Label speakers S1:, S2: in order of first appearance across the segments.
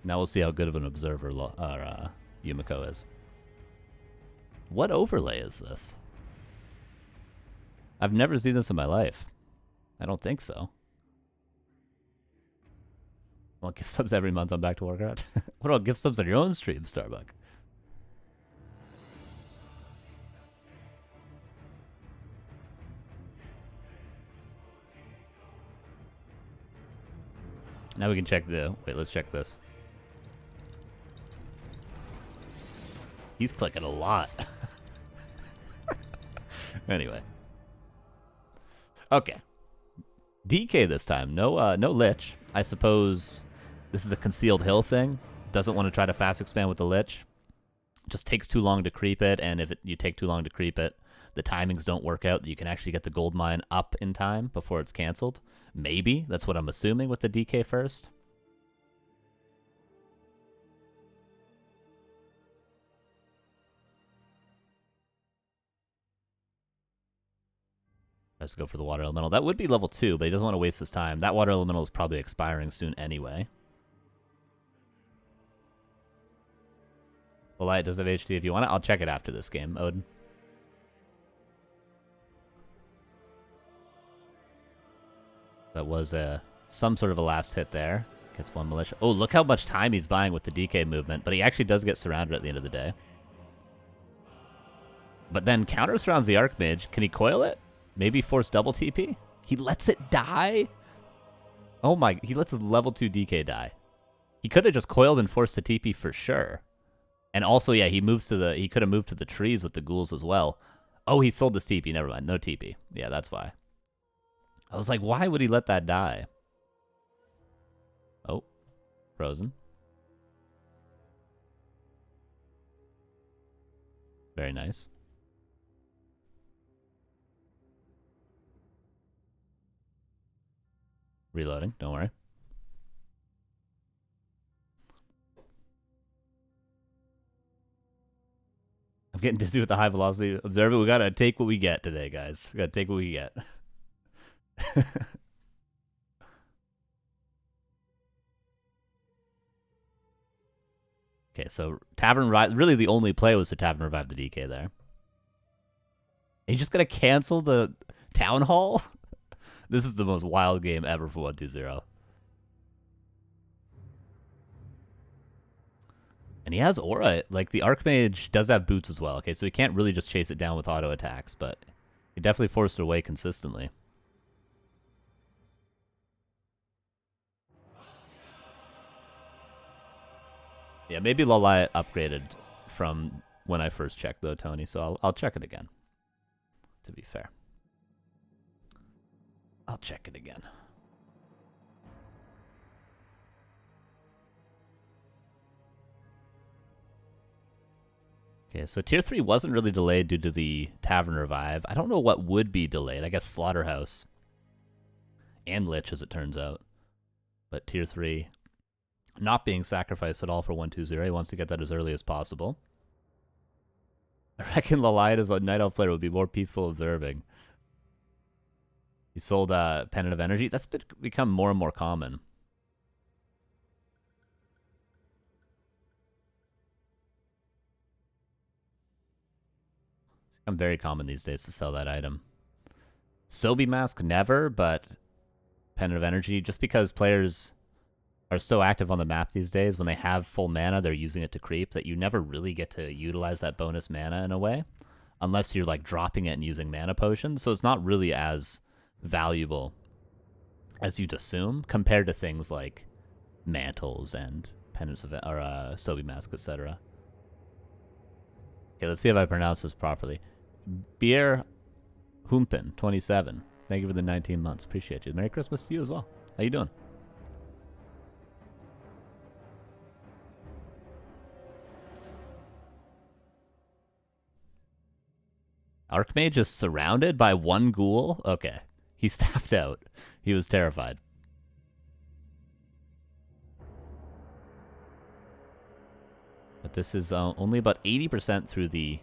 S1: Now we'll see how good of an observer Yumiko is. What overlay is this? I've never seen this in my life. I don't think so. Well, gift subs every month on Back to Warcraft. What about gift subs on your own stream, Starbuck? Now we can check the... Wait, let's check this. He's clicking a lot. Anyway. Okay. DK this time. No Lich. I suppose this is a concealed hill thing. Doesn't want to try to fast expand with the Lich. Just takes too long to creep it, and if you take too long to creep it, the timings don't work out. You can actually get the gold mine up in time before it's canceled. Maybe. That's what I'm assuming with the DK first. Let's go for the water elemental. That would be level 2, but he doesn't want to waste his time. That water elemental is probably expiring soon anyway. Well, it does have HD if you want it. I'll check it after this game, Odin. That was some sort of a last hit there. Gets one militia. Oh, look how much time he's buying with the DK movement, but he actually does get surrounded at the end of the day. But then counter surrounds the Archmage. Can he coil it? Maybe force double TP? He lets it die? Oh my, he lets his level 2 DK die. He could have just coiled and forced the TP for sure. And also, yeah, he could have moved to the trees with the ghouls as well. Oh, he sold this TP, never mind. No TP. Yeah, that's why. I was like, why would he let that die? Oh, frozen. Very nice. Reloading, don't worry. I'm getting dizzy with the high velocity observer. We gotta take what we get today, guys. We gotta take what we get. Okay, so Tavern Revive. Really, the only play was to Tavern Revive the DK there. Are you just gonna cancel the Town Hall? This is the most wild game ever for 1-2-0. And he has aura. Like, the Archmage does have boots as well. Okay, so he can't really just chase it down with auto attacks, but he definitely forced it away consistently. Yeah, maybe Lalai upgraded from when I first checked, though, Tony, so I'll check it again, to be fair. I'll check it again. Okay, so Tier 3 wasn't really delayed due to the Tavern Revive. I don't know what would be delayed. I guess Slaughterhouse. And Lich, as it turns out. But Tier 3 not being sacrificed at all for 1-2-0. He wants to get that as early as possible. I reckon Lalai as a Night Elf player would be more peaceful observing. He sold Pennant of Energy. That's become more and more common. It's become very common these days to sell that item. Sobi Mask, never, but Pennant of Energy, just because players are so active on the map these days, when they have full mana, they're using it to creep, that you never really get to utilize that bonus mana in a way, unless you're like dropping it and using mana potions. So it's not really as valuable as you'd assume compared to things like mantles and pendants of or Sobi Mask, etc. Okay, let's see if I pronounce this properly. Beer Humpen 27. Thank you for the 19 months. Appreciate you. Merry Christmas to you as well. How you doing? Archmage is surrounded by one ghoul? Okay. He staffed out. He was terrified. But this is only about 80% through the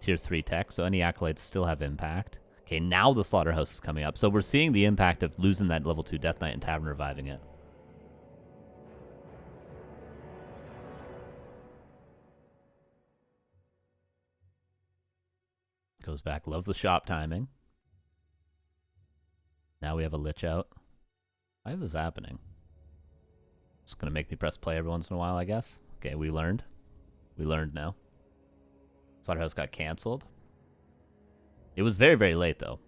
S1: Tier 3 tech, so any acolytes still have impact. Okay, now the Slaughterhouse is coming up. So we're seeing the impact of losing that level 2 Death Knight and Tavern reviving it. goes back. Love the shop timing. Now we have a Lich out. Why is this happening? It's going to make me press play every once in a while, I guess. Okay, we learned. We learned now. Slaughterhouse got canceled. It was very, very late, though.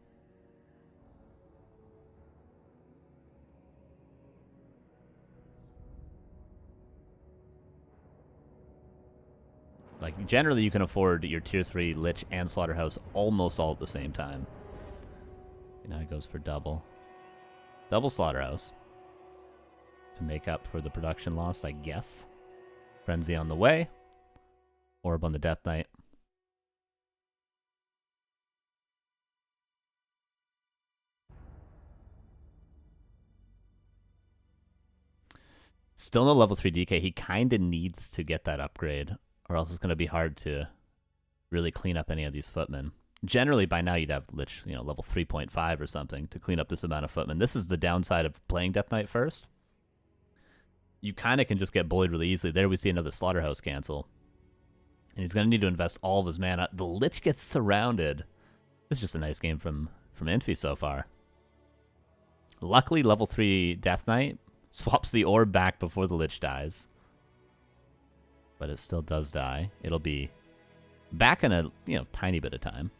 S1: Like, generally you can afford your tier 3 Lich and Slaughterhouse almost all at the same time. And now he goes for double. Double Slaughterhouse. To make up for the production loss, I guess. Frenzy on the way. Orb on the Death Knight. Still no level 3 DK. He kind of needs to get that upgrade, or else it's going to be hard to really clean up any of these footmen. Generally, by now, you'd have Lich, level 3.5 or something to clean up this amount of footmen. This is the downside of playing Death Knight first. You kind of can just get bullied really easily. There we see another Slaughterhouse cancel. And he's going to need to invest all of his mana. The Lich gets surrounded. This is just a nice game from Infi so far. Luckily, level 3 Death Knight swaps the orb back before the Lich dies. But it still does die. It'll be back in a, tiny bit of time.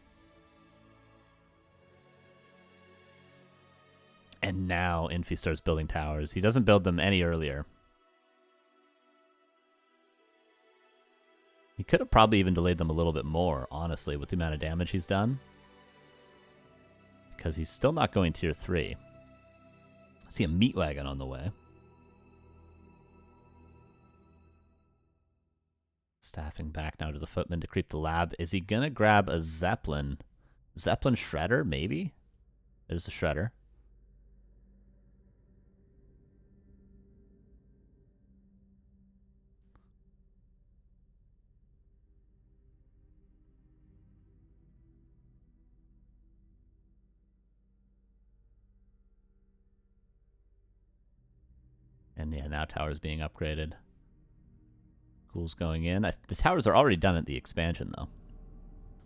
S1: And now Infi starts building towers. He doesn't build them any earlier. He could have probably even delayed them a little bit more, honestly, with the amount of damage he's done. Because he's still not going tier 3. I see a meat wagon on the way. Staffing back now to the footman to creep the lab. Is he going to grab a Zeppelin? Zeppelin Shredder, maybe? There's a Shredder. And yeah, now tower's being upgraded. Ghoul's going in. The towers are already done at the expansion, though.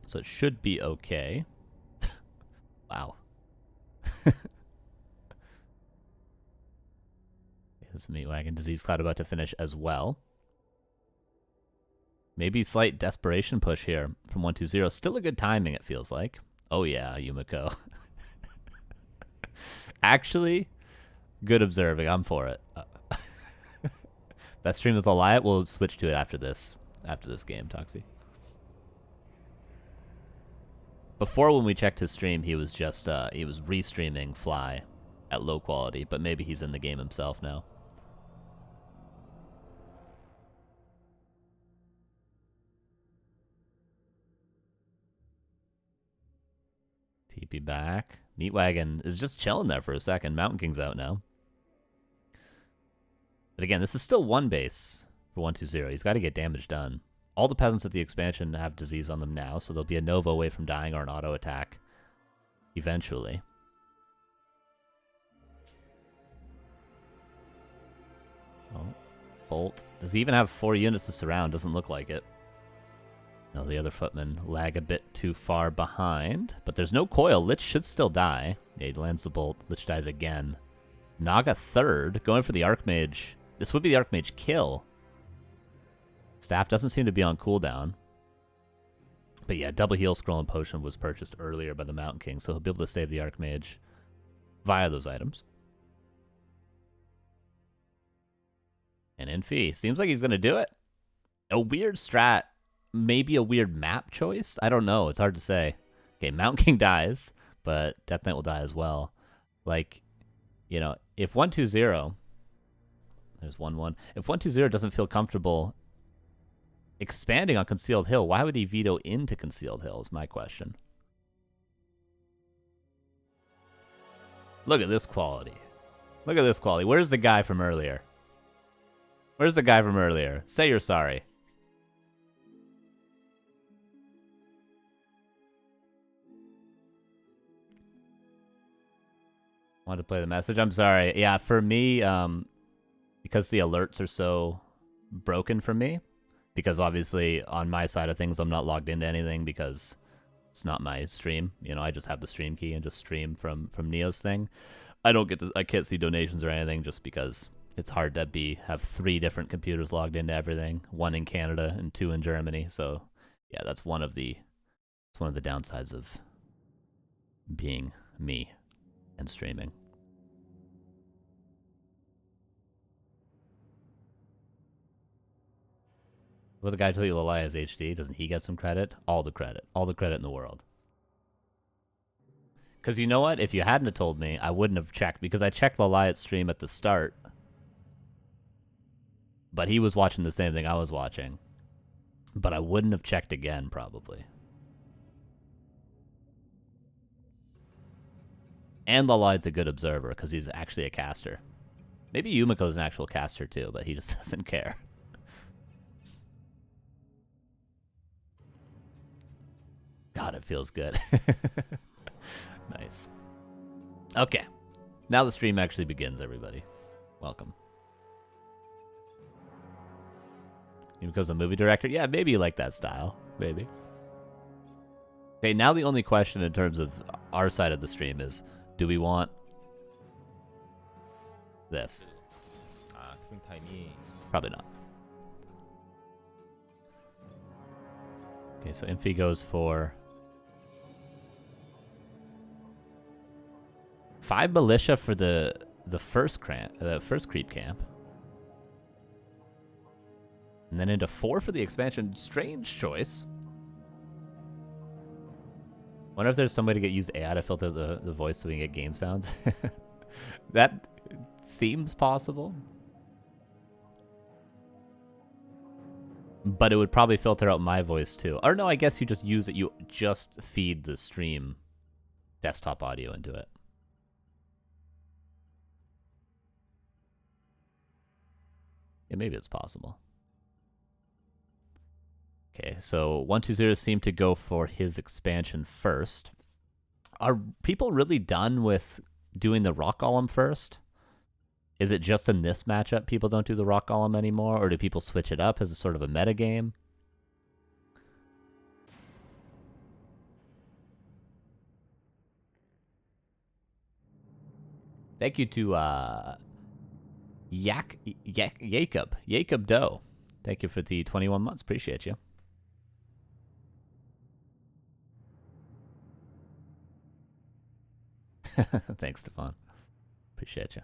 S1: So it should be okay. Wow. This meat wagon disease cloud about to finish as well. Maybe slight desperation push here from 120. Still a good timing, it feels like. Oh yeah, Yumiko. Actually, good observing. I'm for it. That stream is a lie. We'll switch to it after this game, Toxie. Before, when we checked his stream, he was just he was restreaming Fly at low quality, but maybe he's in the game himself now. TP back. Meat Wagon is just chilling there for a second. Mountain King's out now. But again, this is still one base for 120. He's got to get damage done. All the peasants at the expansion have disease on them now, so they'll be a Nova away from dying or an auto attack eventually. Oh, Bolt. Does he even have 4 units to surround? Doesn't look like it. No, the other footmen lag a bit too far behind. But there's no coil. Lich should still die. Yeah, he lands the bolt. Lich dies again. Naga third, going for the Archmage. This would be the Archmage kill. Staff doesn't seem to be on cooldown. But yeah, double heal scroll and potion was purchased earlier by the Mountain King, so he'll be able to save the Archmage via those items. And Infi, seems like he's going to do it. A weird strat, maybe a weird map choice? I don't know, it's hard to say. Okay, Mountain King dies, but Death Knight will die as well. Like, if 120... There's 1-1. If 120 doesn't feel comfortable expanding on Concealed Hill, why would he veto into Concealed Hill is my question. Look at this quality. Look at this quality. Where's the guy from earlier? Where's the guy from earlier? Say you're sorry. Wanted to play the message. I'm sorry. Yeah, for me, because the alerts are so broken for me, because obviously on my side of things I'm not logged into anything because It's not my stream. You know, I just have the stream key and just stream from Neo's thing. I can't see donations or anything just because it's hard to have 3 different computers logged into everything, 1 in Canada and 2 in Germany. So yeah, that's one of the downsides of being me and streaming. Well, the guy told you Lalai has HD. Doesn't he get some credit? All the credit in the world. Because you know what? If you hadn't have told me, I wouldn't have checked, because I checked Lalai's stream at the start. But he was watching the same thing I was watching. But I wouldn't have checked again, probably. And Lalai's a good observer, because he's actually a caster. Maybe Yumiko's an actual caster too, but he just doesn't care. God, it feels good. Nice. Okay. Now the stream actually begins, everybody. Welcome. Yumiko's a movie director? Yeah, maybe you like that style. Maybe. Okay, now the only question in terms of our side of the stream is, do we want this? Probably not. Okay, so Infi goes for 5 militia for the first creep camp. And then into 4 for the expansion. Strange choice. Wonder if there's some way to use AI to filter the voice so we can get game sounds. That seems possible. But it would probably filter out my voice too. Or no, I guess you just use it. You just feed the stream desktop audio into it. Yeah, maybe it's possible. Okay, so 120 seemed to go for his expansion first. Are people really done with doing the rock golem first? Is it just in this matchup people don't do the rock golem anymore, or do people switch it up as a sort of a meta game? Thank you to Jacob Doe. Thank you for the 21 months. Appreciate you. Thanks, Stefan. Appreciate you.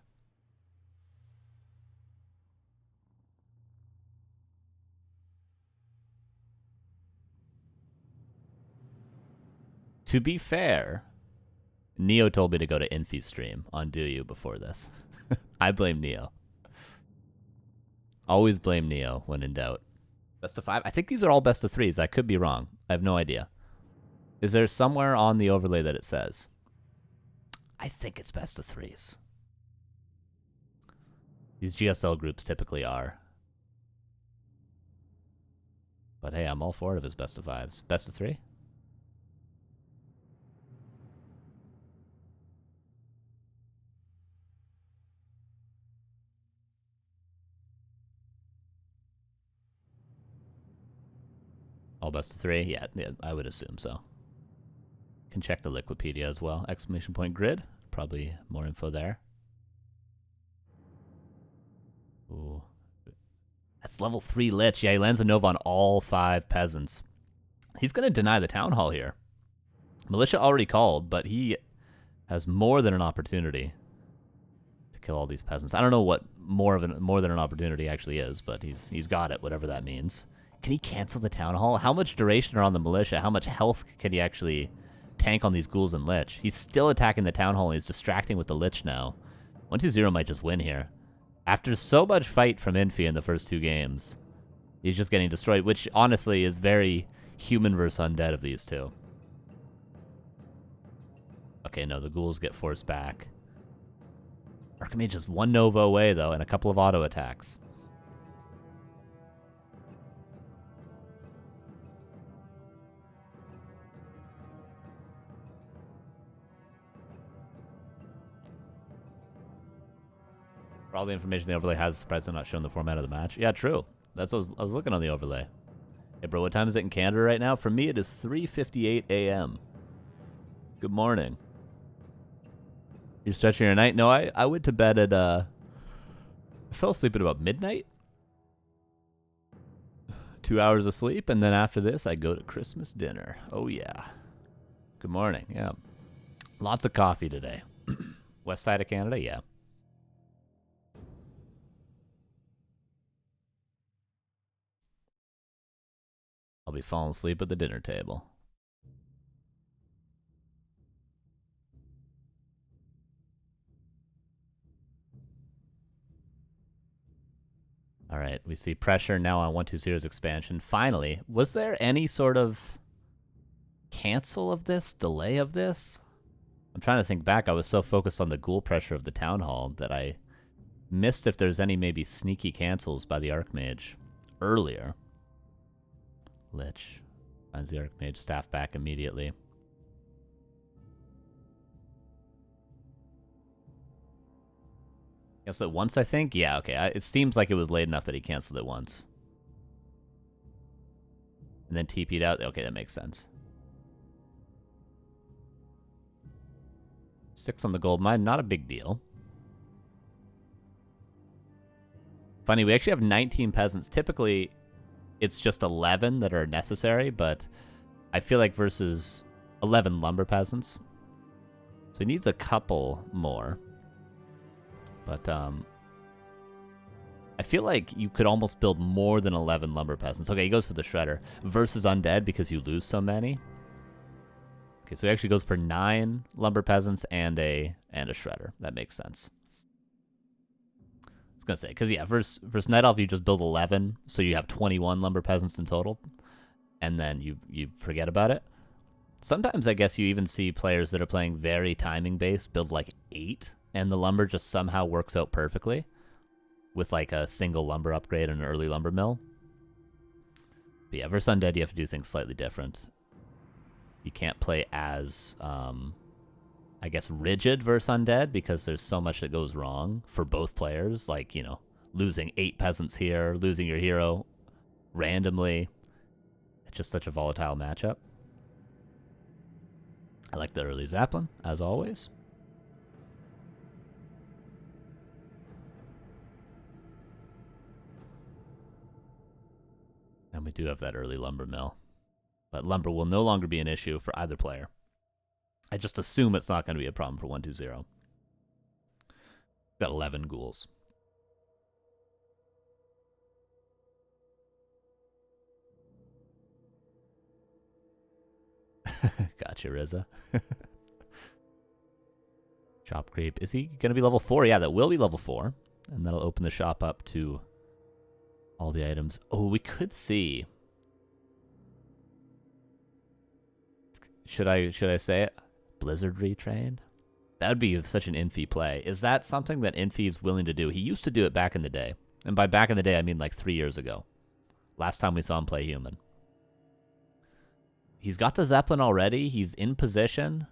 S1: To be fair, Neo told me to go to Infi's stream on Do You before this. I blame Neo. Always blame Neo when in doubt. Best of 5? I think these are all best of 3s. I could be wrong. I have no idea. Is there somewhere on the overlay that it says? I think it's best of 3s. These GSL groups typically are. But hey, I'm all for it if it's best of 5s. Best of 3? All best of 3? Yeah, I would assume so. Can check the Liquipedia as well. Exclamation point grid. Probably more info there. Ooh. That's level 3 Lich. Yeah, he lands a Nova on all 5 peasants. He's going to deny the Town Hall here. Militia already called, but he has more than an opportunity to kill all these peasants. I don't know what more than an opportunity actually is, but he's got it, whatever that means. Can he cancel the Town Hall? How much duration are on the Militia? How much health can he actually tank on these ghouls and Lich? He's still attacking the Town Hall, and he's distracting with the Lich now. 120 might just win here. After so much fight from Infi in the first 2 games, he's just getting destroyed, which honestly is very human versus undead of these two. Okay, no, the ghouls get forced back. Archimage is 1 Nova away, though, and a couple of auto attacks. For all the information the overlay has, surprised I'm not showing the format of the match. Yeah, true. That's what I was looking on the overlay. Hey, bro, what time is it in Canada right now? For me, it is 3:58 a.m. Good morning. You're stretching your night? No, I went to bed at, I fell asleep at about midnight. 2 hours of sleep, and then after this, I go to Christmas dinner. Oh, yeah. Good morning. Yeah. Lots of coffee today. West side of Canada? Yeah. I'll be falling asleep at the dinner table. All right, we see pressure now on 120's expansion. Finally, was there any sort of cancel of this, delay of this? I'm trying to think back. I was so focused on the ghoul pressure of the town hall that I missed if there's any maybe sneaky cancels by the Archmage earlier. Lich finds the Archmage staff back immediately. Canceled it once, I think? Yeah, okay. It seems like it was late enough that he canceled it once. And then TP'd out. Okay, that makes sense. 6 on the gold mine, not a big deal. Funny, we actually have 19 peasants. Typically, it's just 11 that are necessary, but I feel like versus 11 lumber peasants. So he needs a couple more. But I feel like you could almost build more than 11 lumber peasants. Okay, he goes for the shredder versus undead because you lose so many. Okay, so he actually goes for 9 lumber peasants and a shredder. That makes sense. I was gonna say, because yeah, versus Night Elf you just build 11, so you have 21 lumber peasants in total, and then you forget about it. Sometimes I guess you even see players that are playing very timing based build like 8, and the lumber just somehow works out perfectly with like a single lumber upgrade and an early lumber mill. But yeah, versus undead you have to do things slightly different. You can't play as, I guess, rigid versus undead because there's so much that goes wrong for both players. Like, you know, losing 8 peasants here, losing your hero randomly. It's just such a volatile matchup. I like the early Zeppelin, as always. And we do have that early lumber mill. But lumber will no longer be an issue for either player. I just assume it's not going to be a problem for 120. Got 11 ghouls. Gotcha, Riza. Shop creep. Is he going to be level 4? Yeah, that will be level 4. And that'll open the shop up to all the items. Oh, we could see. Should I say it? Blizzard retrain? That would be such an Infi play. Is that something that Infi is willing to do? He used to do it back in the day. And by back in the day, I mean like 3 years ago. Last time we saw him play human. He's got the Zeppelin already. He's in position.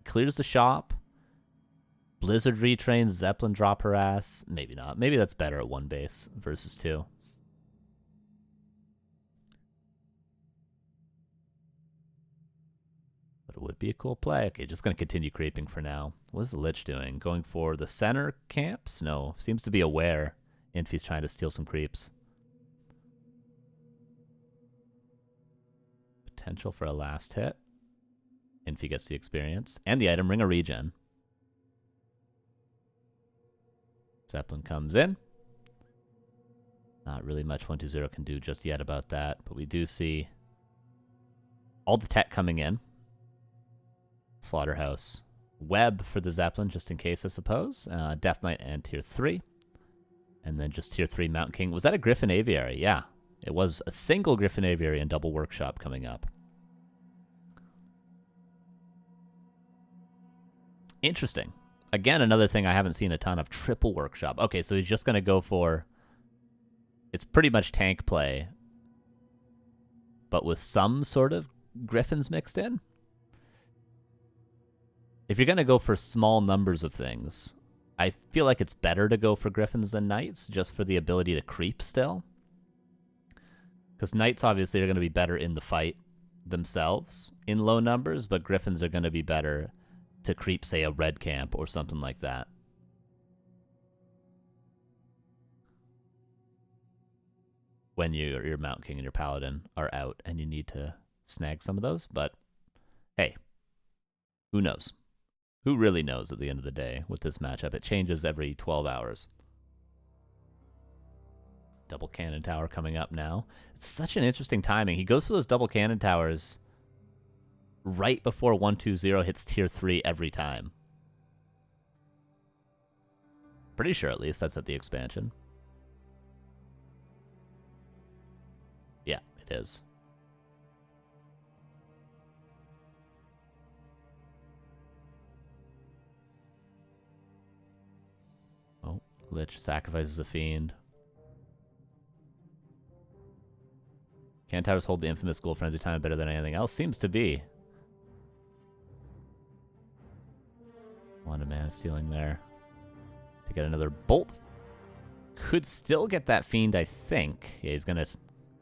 S1: Clears the shop. Blizzard retrains, Zeppelin drop harass. Maybe not. Maybe that's better at 1 base versus 2. But it would be a cool play. Okay, just going to continue creeping for now. What is the Lich doing? Going for the center camps? No, seems to be aware Infi's trying to steal some creeps. Potential for a last hit. Infi gets the experience. And the item, Ring of Regen. Zeppelin comes in. Not really much 120 can do just yet about that, but we do see all the tech coming in. Slaughterhouse. Web for the Zeppelin, just in case, I suppose. Death Knight and Tier 3. And then just Tier 3 Mountain King. Was that a Griffin Aviary? Yeah. It was a single Griffin Aviary and double Workshop coming up. Interesting. Again, another thing I haven't seen a ton of. Triple Workshop. Okay, so he's just going to go for... It's pretty much tank play, but with some sort of Griffins mixed in. If you're going to go for small numbers of things, I feel like it's better to go for Griffins than Knights, just for the ability to creep still. Because knights obviously are going to be better in the fight themselves in low numbers, but griffins are going to be better to creep, say, a red camp or something like that. When your Mount King and your Paladin are out and you need to snag some of those. But hey, who knows? Who really knows at the end of the day with this matchup? It changes every 12 hours. Double cannon tower coming up now. It's such an interesting timing. He goes for those double cannon towers right before 120 hits tier 3 every time. Pretty sure at least that's at the expansion. Yeah, it is. Oh, Lich sacrifices a fiend. Cannon towers hold the infamous Ghoul Frenzy time better than anything else. Seems to be. One mana stealing there. To get another bolt. Could still get that fiend, I think. Yeah, he's going to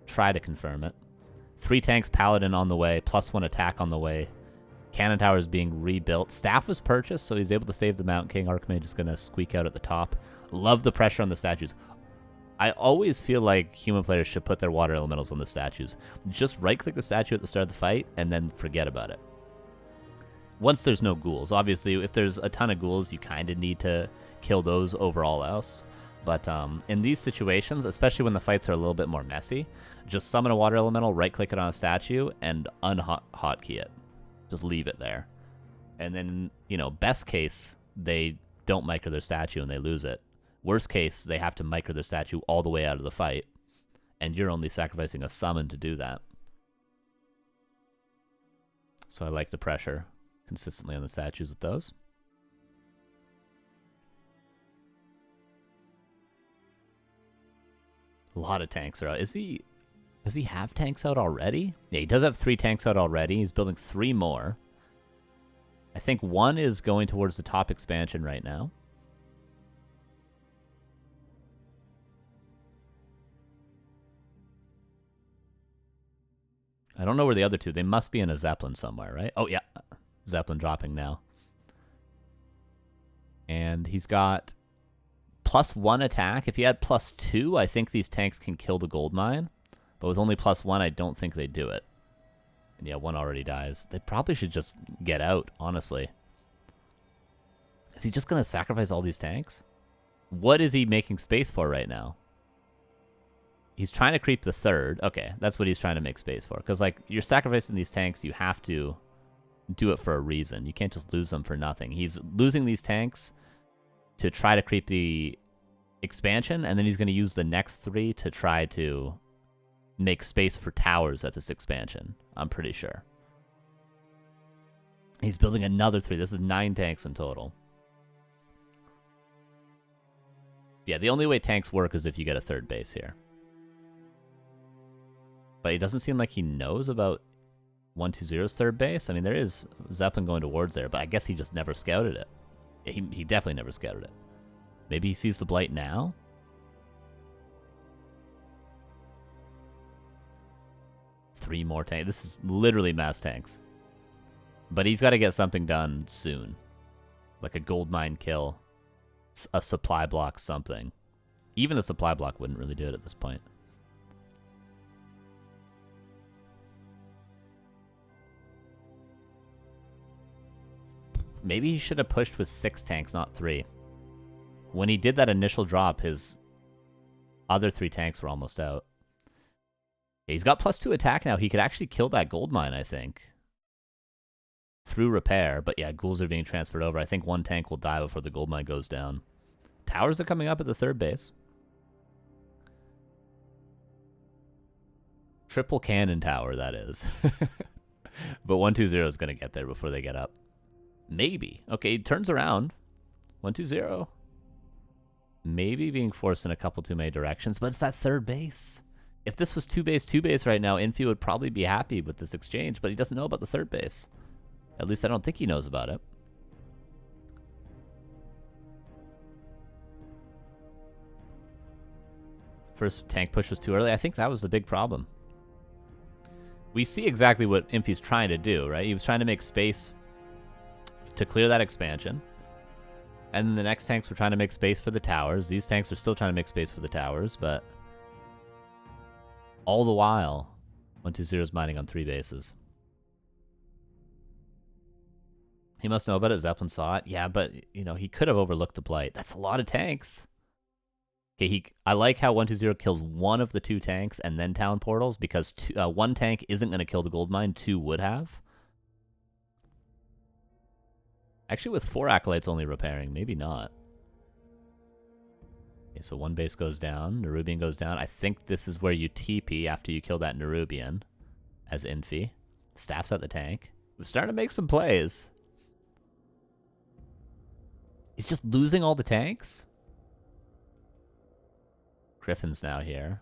S1: try to confirm it. 3 tanks, Paladin on the way, +1 attack on the way. Cannon tower is being rebuilt. Staff was purchased, so he's able to save the Mount King. Archmage is going to squeak out at the top. Love the pressure on the statues. I always feel like human players should put their water elementals on the statues. Just right-click the statue at the start of the fight, and then forget about it. Once there's no ghouls. Obviously, if there's a ton of ghouls, you kind of need to kill those over all else. But in these situations, especially when the fights are a little bit more messy, just summon a water elemental, right-click it on a statue, and hotkey it. Just leave it there. And then, you know, best case, they don't micro their statue and they lose it. Worst case, they have to micro their statue all the way out of the fight, and you're only sacrificing a summon to do that. So I like the pressure consistently on the statues with those. A lot of tanks are out. Does he have tanks out already? Yeah, he does have 3 tanks out already. He's building 3 more. I think 1 is going towards the top expansion right now. I don't know where the other 2. They must be in a Zeppelin somewhere, right? Oh, yeah. Zeppelin dropping now. And he's got +1 attack. If he had +2, I think these tanks can kill the gold mine. But with only +1, I don't think they do it. And yeah, 1 already dies. They probably should just get out, honestly. Is he just going to sacrifice all these tanks? What is he making space for right now? He's trying to creep the 3rd. Okay, that's what he's trying to make space for. Because, like, you're sacrificing these tanks, you have to do it for a reason. You can't just lose them for nothing. He's losing these tanks to try to creep the expansion, and then he's going to use the next 3 to try to make space for towers at this expansion. I'm pretty sure. He's building another 3. This is 9 tanks in total. Yeah, the only way tanks work is if you get a 3rd base here. But it doesn't seem like he knows about 120's 3rd base. I mean, there is Zeppelin going towards there, but I guess he just never scouted it. He definitely never scouted it. Maybe he sees the Blight now? Three more tanks. This is literally mass tanks. But he's got to get something done soon. Like a gold mine kill. A supply block, something. Even a supply block wouldn't really do it at this point. Maybe he should have pushed with 6 tanks, not 3. When he did that initial drop, his other 3 tanks were almost out. He's got +2 attack now. He could actually kill that gold mine, I think. Through repair. But yeah, ghouls are being transferred over. I think 1 tank will die before the gold mine goes down. Towers are coming up at the 3rd base. Triple cannon tower, that is. But 120 is going to get there before they get up. Maybe. Okay, turns around. 120. Maybe being forced in a couple too many directions, but it's that 3rd base. If this was 2 base right now, Infi would probably be happy with this exchange, but he doesn't know about the 3rd base. At least I don't think he knows about it. First tank push was too early. I think that was the big problem. We see exactly what Infi's trying to do, right? He was trying to make space to clear that expansion. And then the next tanks were trying to make space for the towers. These tanks are still trying to make space for the towers, but all the while, 120 is mining on 3 bases. He must know about it. Zeppelin saw it. Yeah, but, you know, he could have overlooked the blight. That's a lot of tanks. Okay, I like how 120 kills one of the 2 tanks and then town portals, because 1 tank isn't going to kill the gold mine, 2 would have. Actually, with 4 acolytes only repairing, maybe not. Okay, so 1 base goes down, Nerubian goes down. I think this is where you TP after you kill that Nerubian as Infi. Staffs out the tank. We're starting to make some plays. He's just losing all the tanks? Griffin's now here.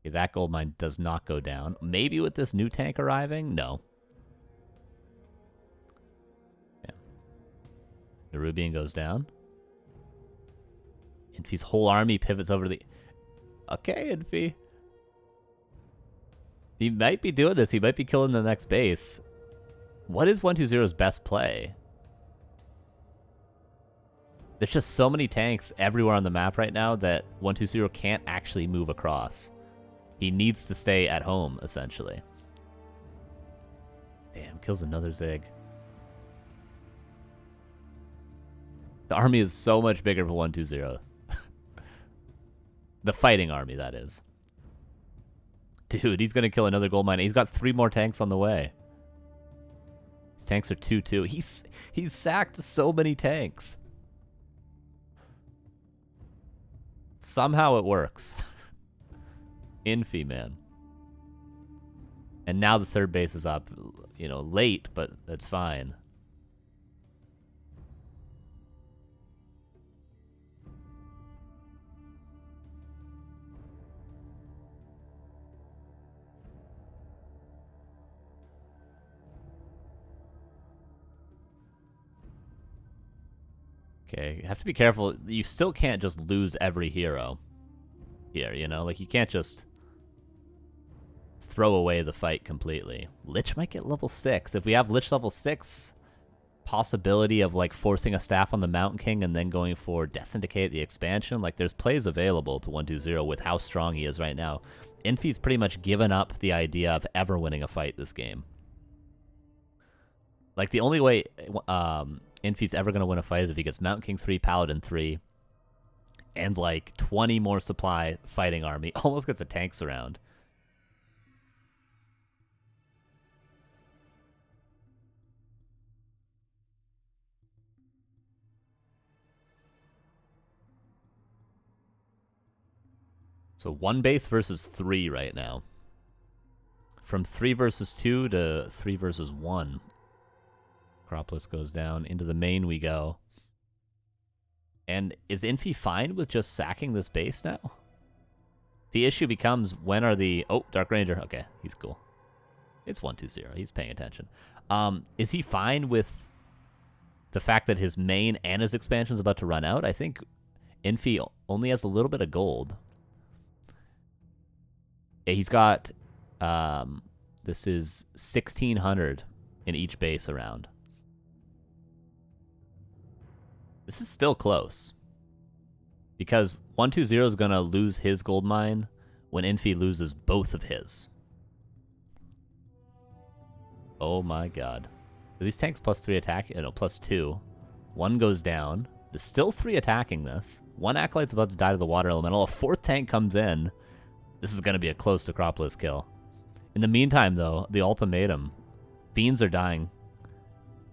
S1: Okay, that gold mine does not go down. Maybe with this new tank arriving? No. Yeah. Nerubian goes down. Infi's whole army pivots over to the... Okay, Infi. He might be doing this. He might be killing the next base. What is 120's best play? There's just so many tanks everywhere on the map right now that 120 can't actually move across. He needs to stay at home, essentially. Damn, kills another Zig. The army is so much bigger for 120. The fighting army, that is. Dude, he's going to kill another gold mine. He's got 3 more tanks on the way. His tanks are 2-2. He's sacked so many tanks. Somehow it works. Infi, man. And now the 3rd base is up. You know, late, but that's fine. Okay, you have to be careful. You still can't just lose every hero here, you know? Like, you can't just throw away the fight completely. Lich might get level 6. If we have Lich level 6, possibility of, like, forcing a staff on the Mountain King and then going for Death and Decay at the expansion, like, there's plays available to 120 with how strong he is right now. Infi's pretty much given up the idea of ever winning a fight this game. Like, the only way Infi's ever going to win a fight is if he gets Mountain King 3, Paladin 3, and, like, 20 more supply fighting army. Almost gets a tanks around. So 1 base versus 3 right now. From 3 versus 2 to 3 versus 1. Acropolis goes down. Into the main we go. And is Infi fine with just sacking this base now? The issue becomes, when are the... Oh, Dark Ranger. Okay, he's cool. It's 120. He's paying attention. Is he fine with the fact that his main and his expansion is about to run out? I think Infi only has a little bit of gold. Yeah, he's got... this is 1,600 in each base around. This is still close. Because 120 is going to lose his gold mine when Infi loses both of his. Oh my god. Are these tanks plus 3 attack? No, plus 2. 1 goes down. There's still 3 attacking this. 1 Acolyte's about to die to the water elemental. A 4th tank comes in. This is going to be a close Acropolis kill. In the meantime, though, the ultimatum. Fiends are dying.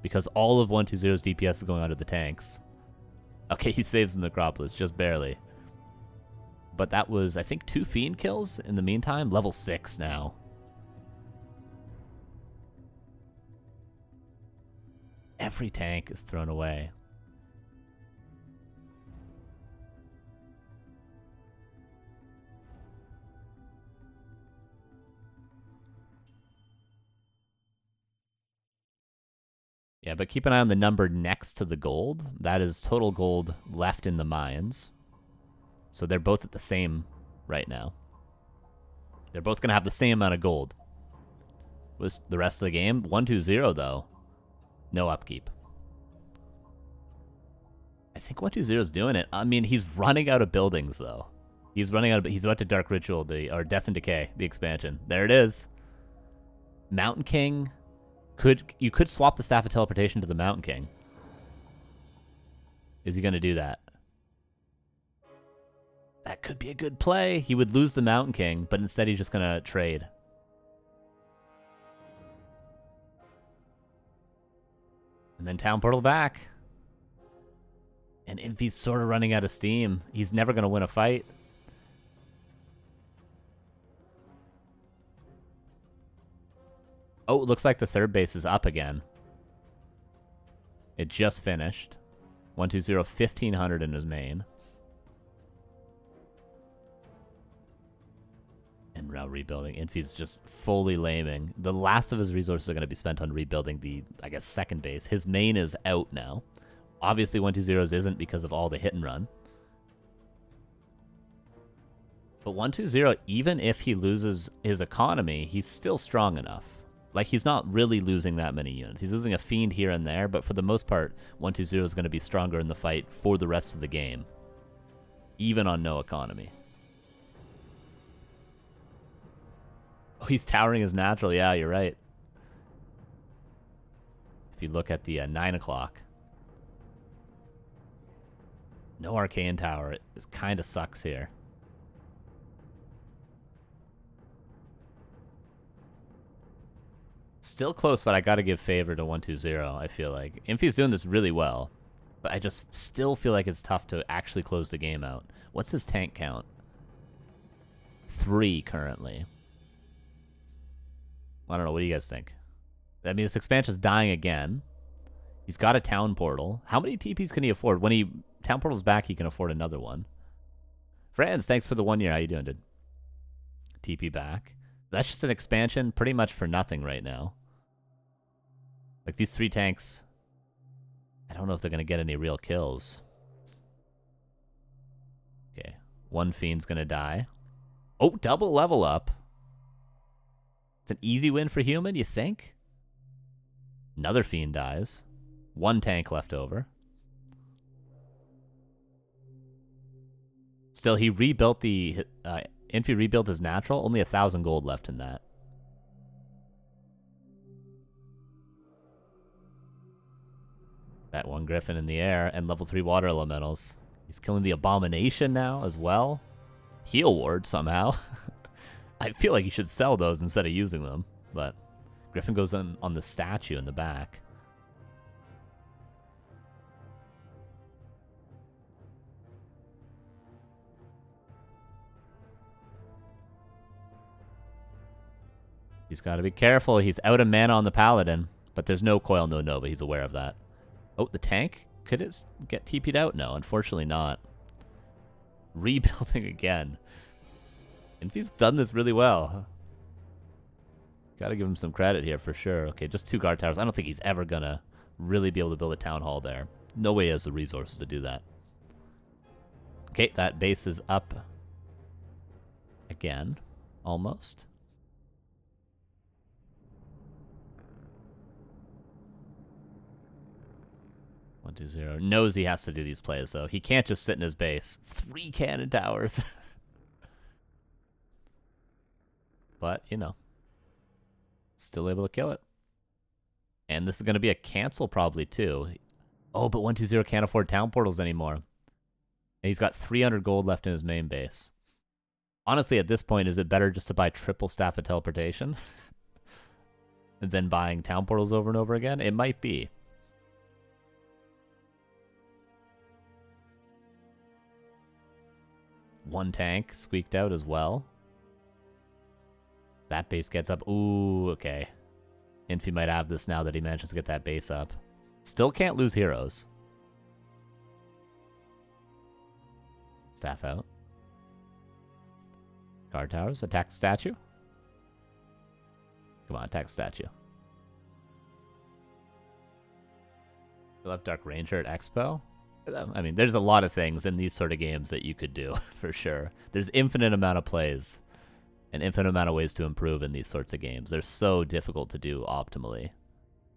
S1: Because all of 120's DPS is going onto the tanks. Okay, he saves the Necropolis, just barely. But that was, I think, 2 Fiend kills in the meantime. Level 6 now. Every tank is thrown away. Yeah, but keep an eye on the number next to the gold. That is total gold left in the mines. So they're both at the same right now. They're both going to have the same amount of gold. Was the rest of the game 1-2-0 though? No upkeep. I think 1-2-0 is doing it. I mean, he's running out of buildings though. He's running out of. He's about to Dark Ritual or Death and Decay the expansion. There it is. Mountain King. You could swap the Staff of Teleportation to the Mountain King. Is he going to do that? That could be a good play. He would lose the Mountain King, but instead he's just going to trade. And then Town Portal back. And Infi's sort of running out of steam. He's never going to win a fight. Oh, it looks like the third base is up again. It just finished. 1-2-0, 1,500 in his main. And now rebuilding. Infi's just fully laming. The last of his resources are going to be spent on rebuilding the, I guess, second base. His main is out now. Obviously, 1-2-0's isn't because of all the hit and run. But 1-2-0, even if he loses his economy, he's still strong enough. Like, he's not really losing that many units. He's losing a Fiend here and there, but for the most part, 1-2-0 is going to be stronger in the fight for the rest of the game. Even on no economy. Oh, he's towering his natural. Yeah, you're right. If you look at the 9 o'clock. No Arcane Tower. It kind of sucks here. Still close, but I got to give favor to 1-2-0, I feel like. Infi's doing this really well, but I just still feel like it's tough to actually close the game out. What's his tank count? 3 currently. I don't know. What do you guys think? I mean, this expansion's dying again. He's got a town portal. How many TPs can he afford? When he town portal's back, he can afford another one. Friends, thanks for the 1 year. How you doing, dude? TP back. That's just an expansion pretty much for nothing right now. Like, these 3 tanks, I don't know if they're going to get any real kills. Okay. 1 Fiend's going to die. Oh, double level up. It's an easy win for human, you think? Another Fiend dies. 1 tank left over. Still, he rebuilt the... Infi rebuilt his natural. Only 1,000 gold left in that. That 1 Griffin in the air and level 3 water elementals. He's killing the Abomination now as well. Heal ward somehow. I feel like you should sell those instead of using them. But Griffin goes on the statue in the back. He's got to be careful. He's out of mana on the Paladin. But there's no coil, no Nova. He's aware of that. Oh, the tank? Could it get TP'd out? No, unfortunately not. Rebuilding again. Infi's done this really well. Gotta give him some credit here for sure. Okay, just 2 guard towers. I don't think he's ever gonna really be able to build a town hall there. No way he has the resources to do that. Okay, that base is up again. Almost. 1-2-0. Knows he has to do these plays, though. He can't just sit in his base. 3 cannon towers. But, you know. Still able to kill it. And this is going to be a cancel probably, too. Oh, but 1-2-0 can't afford town portals anymore. And he's got 300 gold left in his main base. Honestly, at this point, is it better just to buy triple Staff of Teleportation? than buying town portals over and over again? It might be. One tank squeaked out as well. That base gets up. Ooh, okay. Infi might have this now that he manages to get that base up. Still can't lose heroes. Staff out. Guard towers. Attack the statue. Come on, attack the statue. We left Dark Ranger at Expo. I mean, there's a lot of things in these sort of games that you could do, for sure. There's infinite amount of plays. an infinite amount of ways to improve in these sorts of games. They're so difficult to do optimally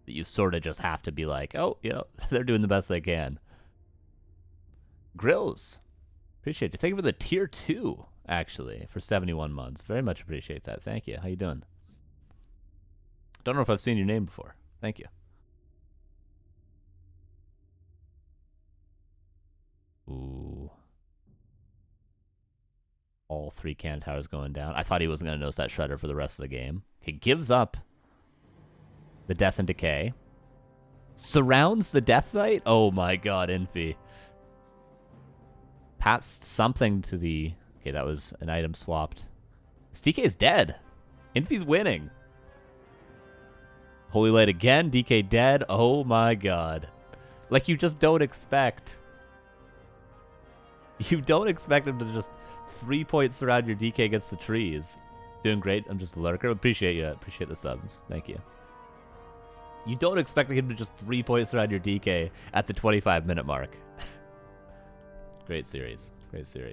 S1: that you sort of just have to be like, oh, they're doing the best they can. Grills, appreciate you. Thank you for the tier 2, actually, for 71 months. Very much appreciate that. Thank you. How you doing? Don't know if I've seen your name before. Thank you. Ooh. All 3 cannon towers going down. I thought he wasn't going to notice that shredder for the rest of the game. He gives up the Death and Decay. Surrounds the Death Knight? Oh my god, Infi. Perhaps something to the... Okay, that was an item swapped. This DK is dead. Infi's winning. Holy Light again. DK dead. Oh my god. Like, you just don't expect... You don't expect him to just 3 points surround your DK against the trees. Doing great. I'm just a lurker. Appreciate you. Appreciate the subs. Thank you. You don't expect him to just 3 points surround your DK at the 25-minute mark. Great series. Great series.